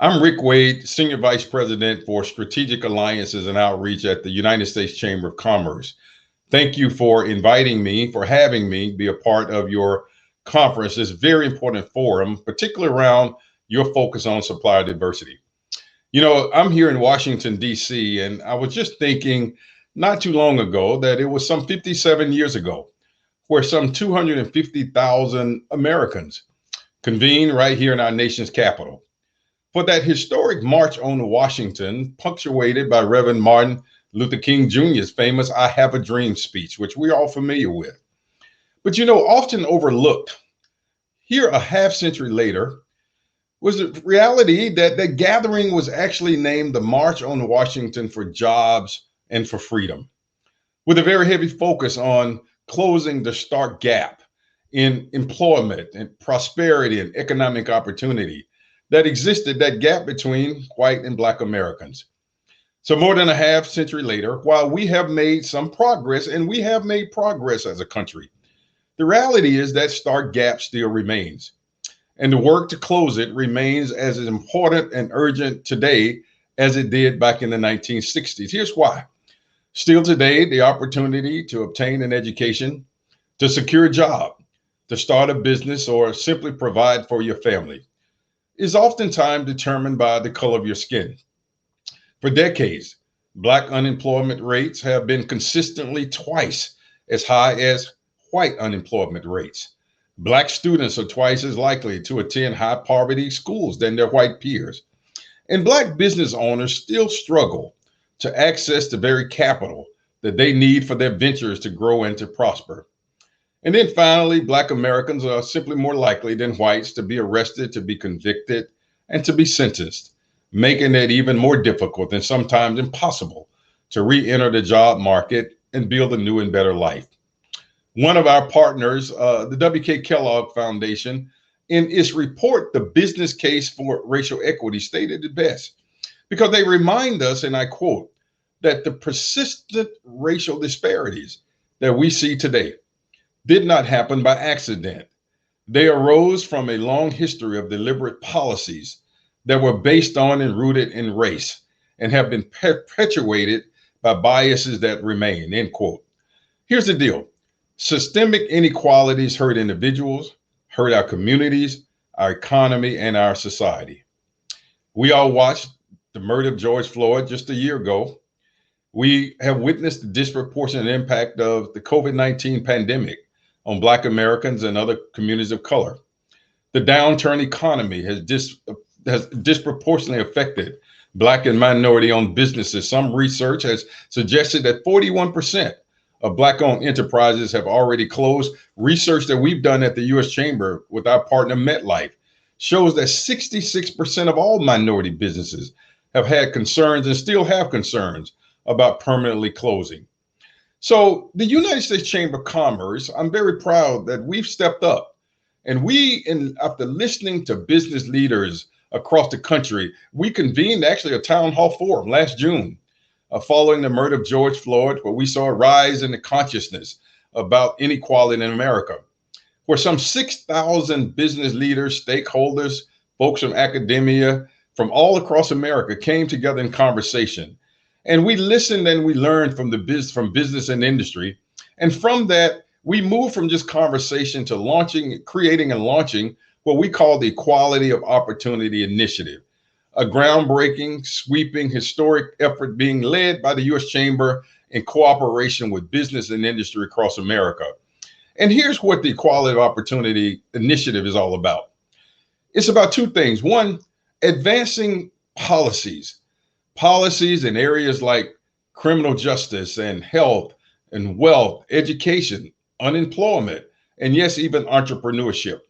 I'm Rick Wade, Senior Vice President for Strategic Alliances and Outreach at the United States Chamber of Commerce. Thank you for inviting me, for having me be a part of your conference, this very important forum, particularly around your focus on supplier diversity. I'm here in Washington, D.C., and I was just thinking not too long ago that it was some 57 years ago where some 250,000 Americans convened right here in our nation's capital for that historic March on Washington, punctuated by Reverend Martin Luther King Jr.'s famous I Have a Dream speech, which we're all familiar with. But often overlooked, here a half century later, was the reality that that gathering was actually named the March on Washington for Jobs and for Freedom, with a very heavy focus on closing the stark gap in employment and prosperity and economic opportunity that existed, that gap between white and Black Americans. So more than a half century later, while we have made some progress, and we have made progress as a country, the reality is that stark gap still remains. And the work to close it remains as important and urgent today as it did back in the 1960s. Here's why. Still today, the opportunity to obtain an education, to secure a job, to start a business, or simply provide for your family is oftentimes determined by the color of your skin. For decades, Black unemployment rates have been consistently twice as high as white unemployment rates. Black students are twice as likely to attend high poverty schools than their white peers. And Black business owners still struggle to access the very capital that they need for their ventures to grow and to prosper. And then finally, Black Americans are simply more likely than whites to be arrested, to be convicted, and to be sentenced, making it even more difficult and sometimes impossible to re-enter the job market and build a new and better life. One of our partners, the W.K. Kellogg Foundation, in its report, The Business Case for Racial Equity, stated it best, because they remind us, and I quote, that the persistent racial disparities that we see today did not happen by accident. They arose from a long history of deliberate policies that were based on and rooted in race and have been perpetuated by biases that remain, end quote. Here's the deal. Systemic inequalities hurt individuals, hurt our communities, our economy, and our society. We all watched the murder of George Floyd just a year ago. We have witnessed the disproportionate impact of the COVID-19 pandemic on Black Americans and other communities of color. The downturn economy has disproportionately affected Black and minority-owned businesses. Some research has suggested that 41% of Black-owned enterprises have already closed. Research that we've done at the U.S. Chamber with our partner MetLife shows that 66% of all minority businesses have had concerns and still have concerns about permanently closing. So the United States Chamber of Commerce, I'm very proud that we've stepped up, and after listening to business leaders across the country, we convened actually a town hall forum last June following the murder of George Floyd, where we saw a rise in the consciousness about inequality in America, where some 6,000 business leaders, stakeholders, folks from academia, from all across America came together in conversation. And we listened and we learned from business and industry. And from that, we moved from just conversation to creating and launching what we call the Equality of Opportunity Initiative, a groundbreaking, sweeping, historic effort being led by the U.S. Chamber in cooperation with business and industry across America. And here's what the Equality of Opportunity Initiative is all about. It's about two things. One, advancing policies in areas like criminal justice and health and wealth, education, unemployment, and yes, even entrepreneurship.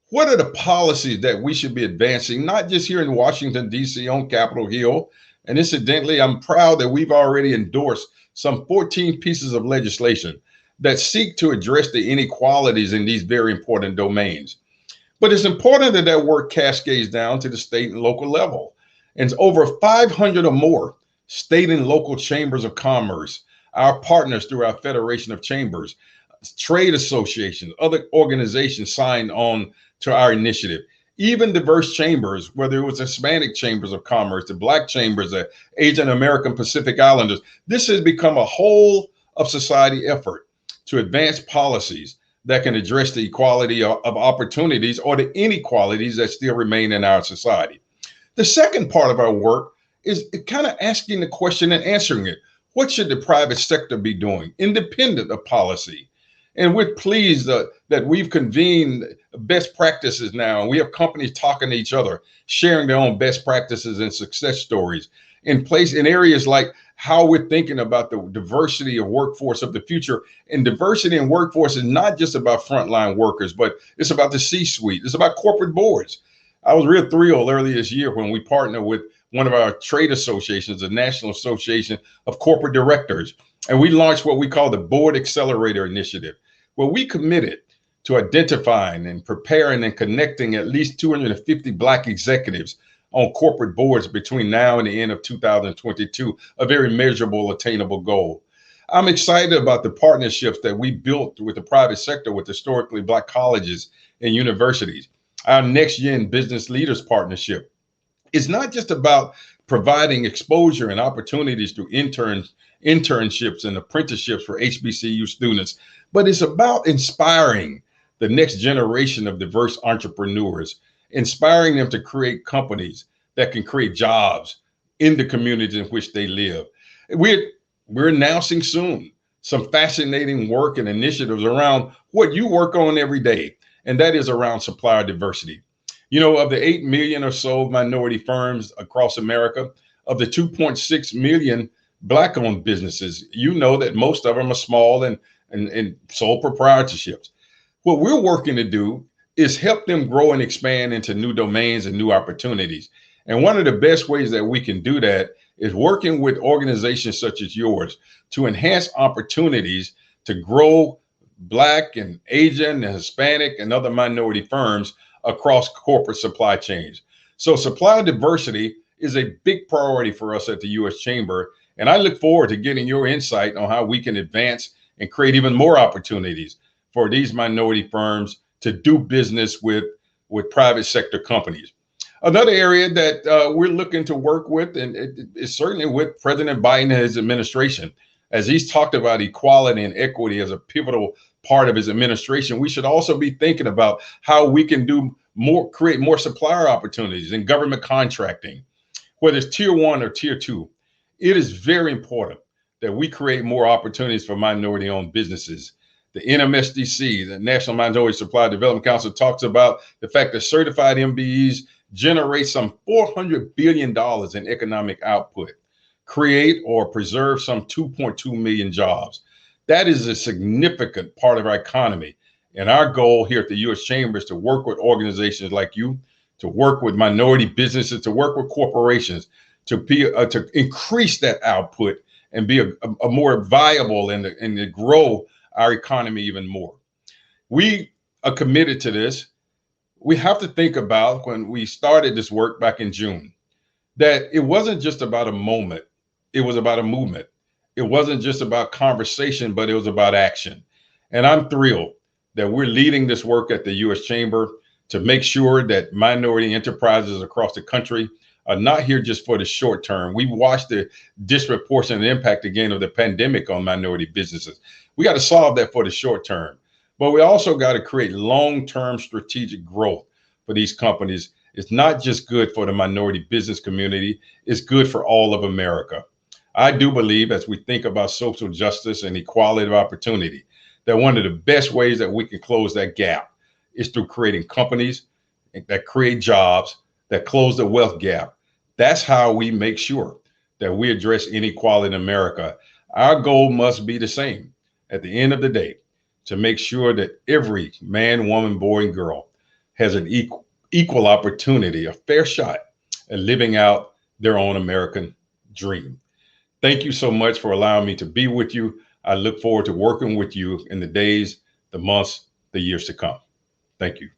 What are the policies that we should be advancing, not just here in Washington, D.C. on Capitol Hill? And incidentally, I'm proud that we've already endorsed some 14 pieces of legislation that seek to address the inequalities in these very important domains. But it's important that that work cascades down to the state and local level. And over 500 or more state and local chambers of commerce, our partners through our Federation of Chambers, trade associations, other organizations signed on to our initiative. even diverse chambers, whether it was Hispanic chambers of commerce, the Black chambers, the Asian American Pacific Islanders. This has become a whole of society effort to advance policies that can address the equality of opportunities or the inequalities that still remain in our society. The second part of our work is kind of asking the question and answering it. What should the private sector be doing, independent of policy? And we're pleased that we've convened best practices now. And we have companies talking to each other, sharing their own best practices and success stories in place in areas like how we're thinking about the diversity of workforce of the future. And diversity in workforce is not just about frontline workers, but it's about the C-suite. It's about corporate boards. I was real thrilled earlier this year when we partnered with one of our trade associations, the National Association of Corporate Directors. And we launched what we call the Board Accelerator Initiative, where we committed to identifying and preparing and connecting at least 250 Black executives on corporate boards between now and the end of 2022, a very measurable, attainable goal. I'm excited about the partnerships that we built with the private sector with historically Black colleges and universities. Our Next Gen Business Leaders Partnership is not just about providing exposure and opportunities through internships and apprenticeships for HBCU students, but it's about inspiring the next generation of diverse entrepreneurs, inspiring them to create companies that can create jobs in the communities in which they live. We're announcing soon some fascinating work and initiatives around what you work on every day, and that is around supplier diversity. You know, of the 8 million or so minority firms across America, of the 2.6 million Black-owned businesses, you know that most of them are small and sole proprietorships. What we're working to do is help them grow and expand into new domains and new opportunities. And one of the best ways that we can do that is working with organizations such as yours to enhance opportunities to grow Black and Asian and Hispanic and other minority firms across corporate supply chains. So supplier diversity is a big priority for us at the U.S. Chamber. And I look forward to getting your insight on how we can advance and create even more opportunities for these minority firms to do business with private sector companies. Another area that we're looking to work with, and it is certainly with President Biden and his administration, as he's talked about equality and equity as a pivotal part of his administration, we should also be thinking about how we can do more, create more supplier opportunities in government contracting, whether it's tier 1 or tier 2. It is very important that we create more opportunities for minority-owned businesses. The NMSDC, the National Minority Supplier Development Council, talks about the fact that certified MBEs generate some $400 billion in economic output, create or preserve some 2.2 million jobs. That is a significant part of our economy. And our goal here at the U.S. Chamber is to work with organizations like you, to work with minority businesses, to work with corporations, to increase that output and be a more viable and to grow our economy even more. We are committed to this. We have to think about when we started this work back in June, that it wasn't just about a moment, it was about a movement. It wasn't just about conversation, but it was about action. And I'm thrilled that we're leading this work at the U.S. Chamber to make sure that minority enterprises across the country are not here just for the short term. We've watched the disproportionate impact again of the pandemic on minority businesses. We got to solve that for the short term, but we also got to create long-term strategic growth for these companies. It's not just good for the minority business community, it's good for all of America. I do believe, as we think about social justice and equality of opportunity, that one of the best ways that we can close that gap is through creating companies that create jobs, that close the wealth gap. That's how we make sure that we address inequality in America. Our goal must be the same at the end of the day, to make sure that every man, woman, boy, and girl has an equal opportunity, a fair shot at living out their own American dream. Thank you so much for allowing me to be with you. I look forward to working with you in the days, the months, the years to come. Thank you.